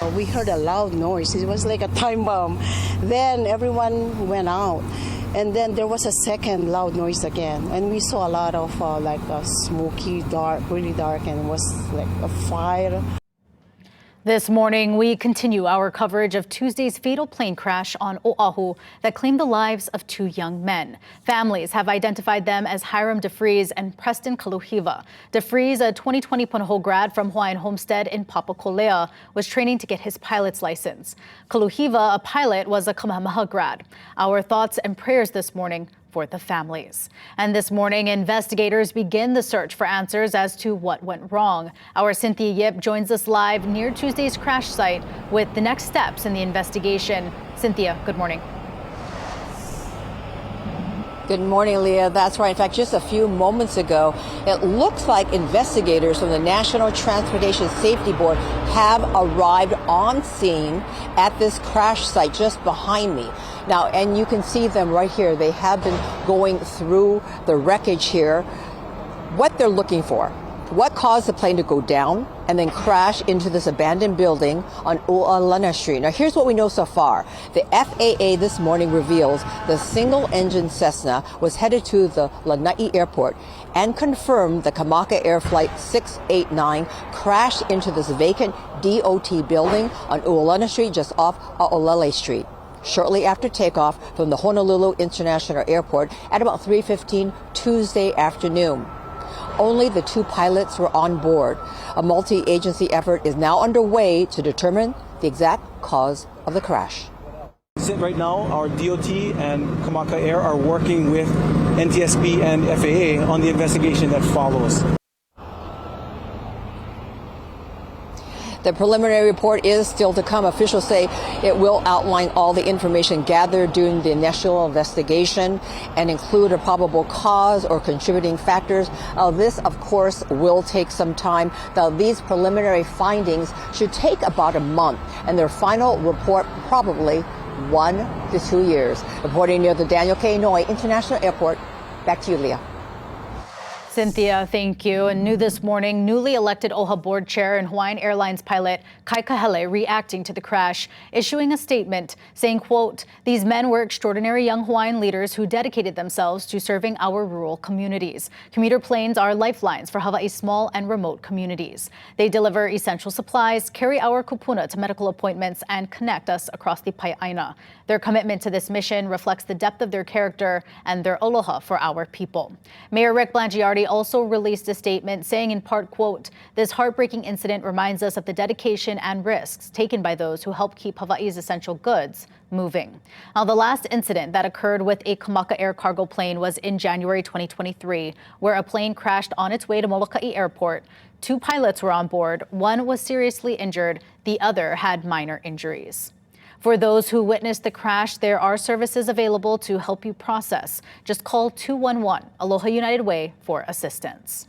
We heard a loud noise. It was like a time bomb. Then everyone went out. And then there was a second loud noise again. And we saw a lot of like a smoky, dark, really dark, and it was like a fire. This morning, we continue our coverage of Tuesday's fatal plane crash on Oahu that claimed the lives of two young men. Families have identified them as Hiram DeFries and Preston Kaluhiva. DeFries, a 2020 Punahou grad from Hawaiian Homestead in Papakolea, was training to get his pilot's license. Kaluhiva, a pilot, was a Kamehameha grad. Our thoughts and prayers this morning for the families. And this morning, investigators begin the search for answers as to what went wrong. Our Cynthia Yip joins us live near Tuesday's crash site with the next steps in the investigation. Cynthia, good morning. Good morning, Leah. That's right. In fact, just a few moments ago, it looks like investigators from the National Transportation Safety Board have arrived on scene at this crash site just behind me. Now, and you can see them right here. They have been going through the wreckage here. What they're looking for, what caused the plane to go down and then crash into this abandoned building on U'alana Street. Now, here's what we know so far. The FAA this morning reveals the single-engine Cessna was headed to the Lanai Airport and confirmed the Kamaka Air Flight 689 crashed into this vacant DOT building on U'alana Street just off A'olele Street shortly after takeoff from the Honolulu International Airport at about 3:15 Tuesday afternoon. Only the two pilots were on board. A multi-agency effort is now underway to determine the exact cause of the crash. Right now, our DOT and Kamaka Air are working with NTSB and FAA on the investigation that follows. The preliminary report is still to come. Officials say it will outline all the information gathered during the initial investigation and include a probable cause or contributing factors. This, of course, will take some time. Now, these preliminary findings should take about a month, and their final report probably 1 to 2 years. Reporting near the Daniel K. Inouye International Airport. Back to you, Leah. Cynthia, thank you. And new this morning, newly elected OHA board chair and Hawaiian Airlines pilot Kai Kahele reacting to the crash, issuing a statement saying, quote, "These men were extraordinary young Hawaiian leaders who dedicated themselves to serving our rural communities. Commuter planes are lifelines for Hawaii's small and remote communities. They deliver essential supplies, carry our kupuna to medical appointments, and connect us across the Pai'aina. Their commitment to this mission reflects the depth of their character and their aloha for our people." Mayor Rick Blangiardi also released a statement saying in part, quote, "This heartbreaking incident reminds us of the dedication and risks taken by those who help keep Hawaii's essential goods moving." Now, the last incident that occurred with a Kamaka Air cargo plane was in January 2023, where a plane crashed on its way to Molokai Airport. Two pilots were on board. One was seriously injured. The other had minor injuries. For those who witnessed the crash, there are services available to help you process. Just call 211 Aloha United Way for assistance.